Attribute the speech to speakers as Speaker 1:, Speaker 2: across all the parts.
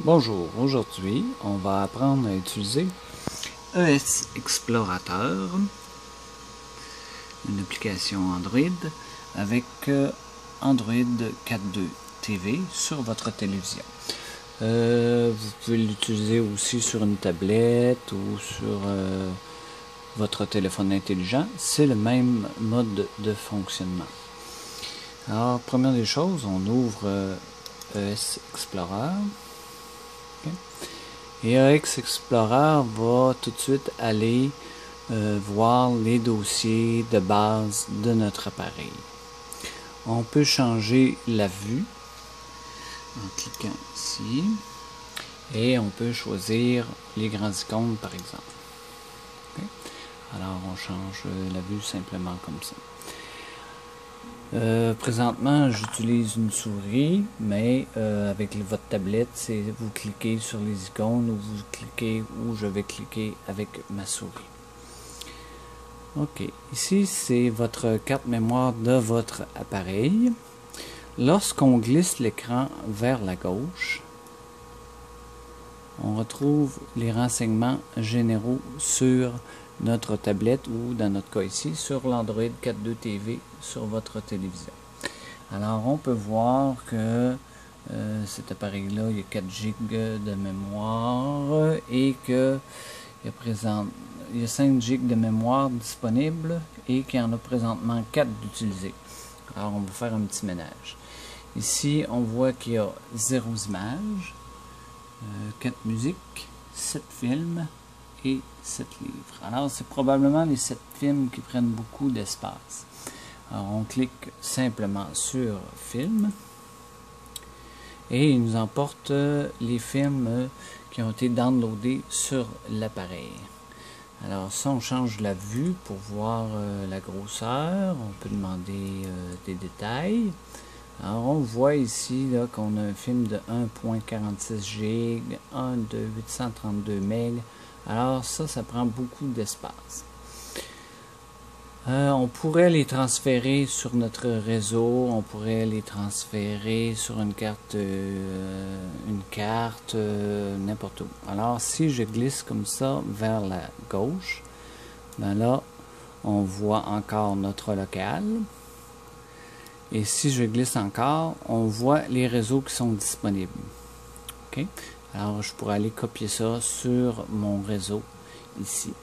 Speaker 1: Bonjour, aujourd'hui on va apprendre à utiliser ES Explorateur, une application Android avec Android 4.2 TV sur votre télévision. Vous pouvez l'utiliser aussi sur une tablette ou sur votre téléphone intelligent, c'est le même mode de fonctionnement. Alors, première des choses, on ouvre ES Explorer. Et ES Explorer va tout de suite aller voir les dossiers de base de notre appareil. On peut changer la vue en cliquant ici et on peut choisir les grands icônes par exemple. Okay. Alors on change la vue simplement comme ça. Présentement, j'utilise une souris, mais avec votre tablette, c'est vous cliquez sur les icônes ou vous cliquez ou je vais cliquer avec ma souris. Ok, ici c'est votre carte mémoire de votre appareil. Lorsqu'on glisse l'écran vers la gauche, on retrouve les renseignements généraux sur notre tablette ou dans notre cas ici sur l'Android 4.2 TV sur votre télévision. Alors on peut voir que cet appareil là il y a 4 GB de mémoire et que il y a 5 GB de mémoire disponible et qu'il y en a présentement 4 d'utilisés. Alors on va faire un petit ménage. Ici on voit qu'il y a 0 images, 4 musiques, 7 films et 7 livres. Alors c'est probablement les 7 films qui prennent beaucoup d'espace. Alors on clique simplement sur film et il nous emporte les films qui ont été downloadés sur l'appareil. Alors si on change la vue pour voir la grosseur, on peut demander des détails. Alors on voit ici qu'on a un film de 1.46 GB, un de 832 MB. Alors ça prend beaucoup d'espace. On pourrait les transférer sur notre réseau, on pourrait les transférer sur une carte, n'importe où. Alors si je glisse comme ça vers la gauche, ben là on voit encore notre local. Et si je glisse encore, on voit les réseaux qui sont disponibles. Okay? Alors je pourrais aller copier ça sur mon réseau ici.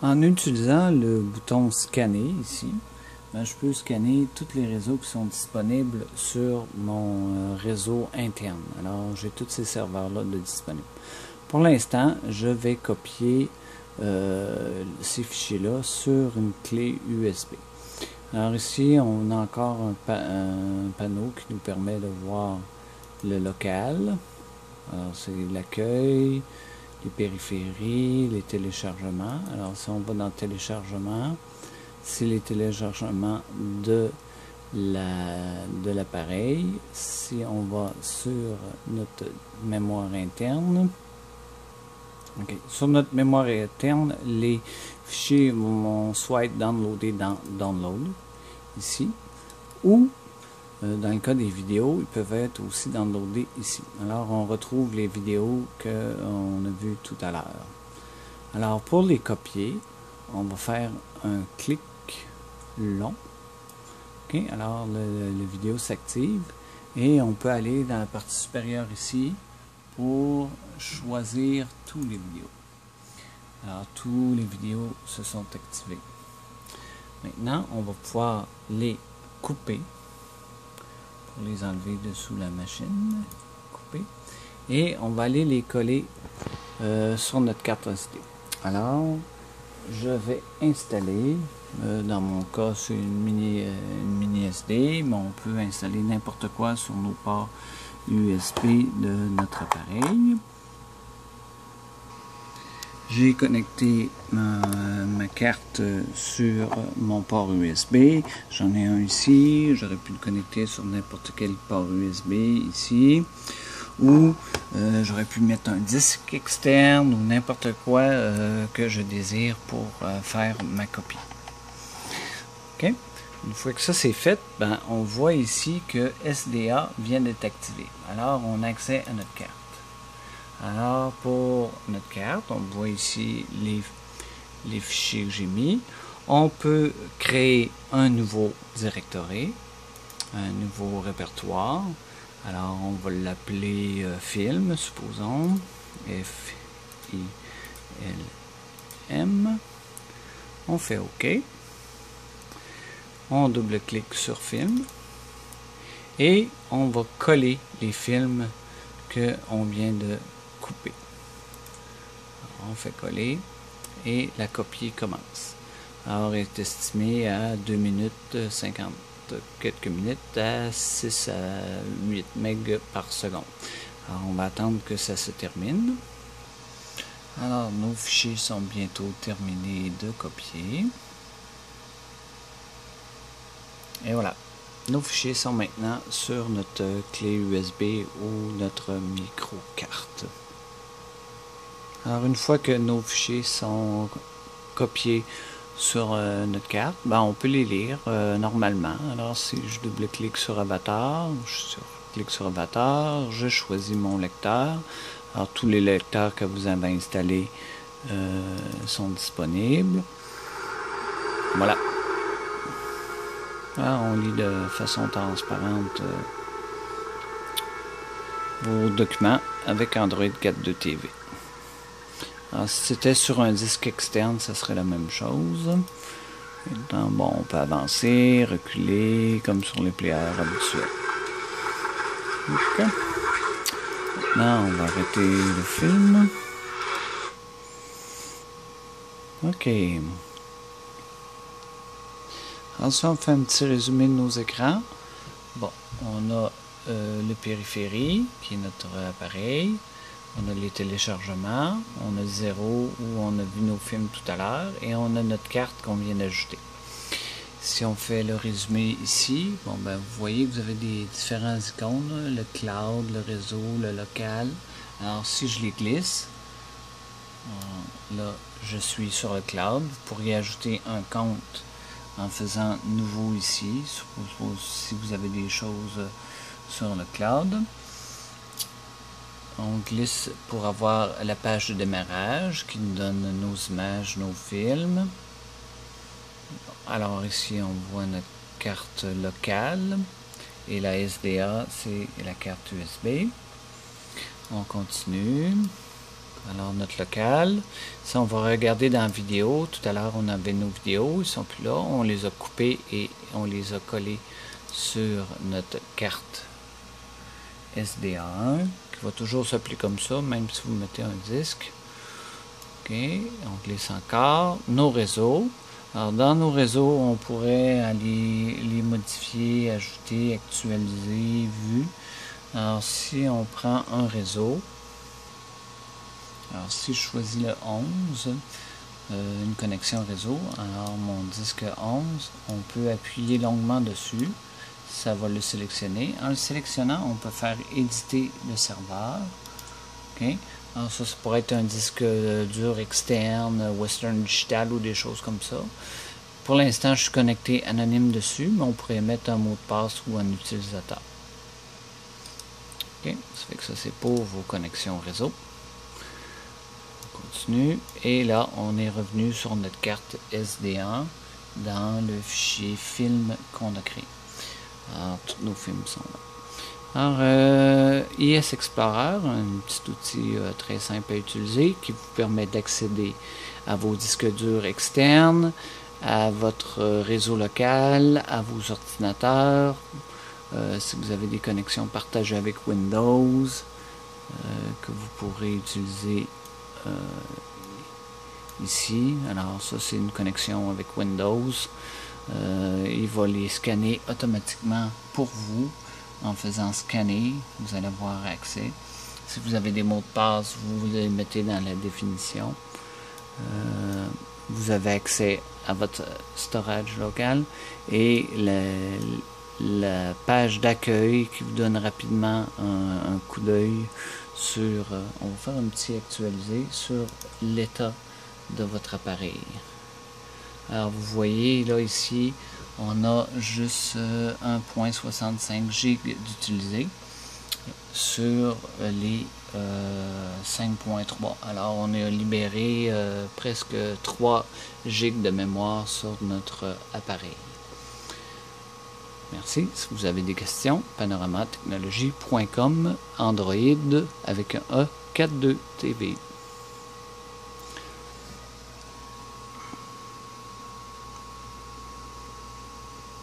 Speaker 1: En utilisant le bouton scanner ici, ben, je peux scanner tous les réseaux qui sont disponibles sur mon réseau interne. Alors j'ai tous ces serveurs-là de disponibles. Pour l'instant, je vais copier ces fichiers-là sur une clé USB. Alors ici, on a encore un panneau qui nous permet de voir le local. Alors c'est l'accueil, les périphéries, les téléchargements. Alors si on va dans téléchargement, c'est les téléchargements de l'appareil. Si on va sur notre mémoire interne, okay. Sur notre mémoire interne, les fichiers vont soit être downloadés dans Download, ici, ou dans le cas des vidéos, ils peuvent être aussi downloadés ici. Alors, on retrouve les vidéos qu'on a vues tout à l'heure. Alors, pour les copier, on va faire un clic long. Okay. Alors, la vidéo s'active et on peut aller dans la partie supérieure ici pour choisir tous les vidéos. Alors, tous les vidéos se sont activées. Maintenant, on va pouvoir les couper pour les enlever dessous la machine. Couper. Et on va aller les coller sur notre carte SD. Alors, je vais installer, dans mon cas, c'est une mini SD, mais on peut installer n'importe quoi sur nos ports USB de notre appareil. J'ai connecté ma carte sur mon port USB. J'en ai un ici. J'aurais pu le connecter sur n'importe quel port USB ici. Ou j'aurais pu mettre un disque externe ou n'importe quoi que je désire pour faire ma copie. Okay? Une fois que ça c'est fait, ben, on voit ici que SDA vient d'être activé. Alors, on a accès à notre carte. Alors, pour notre carte, on voit ici les fichiers que j'ai mis. On peut créer un nouveau directory, un nouveau répertoire. Alors, on va l'appeler film, supposons. F-I-L-M. On fait OK. On double-clique sur film. Et on va coller les films qu'on vient de couper. Alors, on fait coller et la copie commence. Alors, elle est estimée à 2 minutes 50 quelques minutes à 6 à 8 MB par seconde. Alors, on va attendre que ça se termine. Alors, nos fichiers sont bientôt terminés de copier. Et voilà. Nos fichiers sont maintenant sur notre clé USB ou notre micro-carte. Alors, une fois que nos fichiers sont copiés sur notre carte, ben, on peut les lire normalement. Alors, si je double-clique sur Avatar, clique sur Avatar, je choisis mon lecteur. Alors, tous les lecteurs que vous avez installés sont disponibles. Voilà. Alors, on lit de façon transparente vos documents avec Android 4.2 TV. Alors, si c'était sur un disque externe, ça serait la même chose. Donc, bon, on peut avancer, reculer, comme sur les players habituels. Okay. Maintenant, on va arrêter le film. OK. Alors, si on fait un petit résumé de nos écrans, bon, on a le périphérie, qui est notre appareil. On a les téléchargements, on a 0 où on a vu nos films tout à l'heure et on a notre carte qu'on vient d'ajouter. Si on fait le résumé ici, bon ben vous voyez que vous avez des différents icônes, le cloud, le réseau, le local. Alors si je les glisse, là je suis sur le cloud. Vous pourriez ajouter un compte en faisant nouveau ici, si vous avez des choses sur le cloud. On glisse pour avoir la page de démarrage qui nous donne nos images, nos films. Alors ici on voit notre carte locale et la SDA c'est la carte USB. On continue. Alors notre local, si on va regarder dans la vidéo, tout à l'heure on avait nos vidéos, ils sont plus là, on les a coupées et on les a collées sur notre carte SDA1 qui va toujours s'appeler comme ça, même si vous mettez un disque. OK, on glisse encore. Nos réseaux. Alors dans nos réseaux, on pourrait aller les modifier, ajouter, actualiser, vu. Alors si on prend un réseau, alors si je choisis le 11, une connexion réseau, alors mon disque 11, on peut appuyer longuement dessus. Ça va le sélectionner. En le sélectionnant, on peut faire éditer le serveur. OK. Alors ça pourrait être un disque dur externe, Western Digital ou des choses comme ça. Pour l'instant, je suis connecté anonyme dessus, mais on pourrait mettre un mot de passe ou un utilisateur. OK. Ça fait que ça, c'est pour vos connexions réseau. On continue. Et là, on est revenu sur notre carte SD1 dans le fichier film qu'on a créé. Alors, tous nos films sont là. Alors, IS Explorer, un petit outil très simple à utiliser qui vous permet d'accéder à vos disques durs externes, à votre réseau local, à vos ordinateurs, si vous avez des connexions partagées avec Windows, que vous pourrez utiliser ici. Alors, ça, c'est une connexion avec Windows. Il va les scanner automatiquement pour vous. En faisant scanner, vous allez avoir accès. Si vous avez des mots de passe, vous les mettez dans la définition. Vous avez accès à votre storage local et la page d'accueil qui vous donne rapidement un coup d'œil sur, on va faire un petit actualisé sur l'état de votre appareil. Alors vous voyez là ici, on a juste 1.65 GB d'utilisé sur les 5.3. Alors on a libéré presque 3 GB de mémoire sur notre appareil. Merci. Si vous avez des questions, panoramatechnologie.com, Android avec un E 42 TV.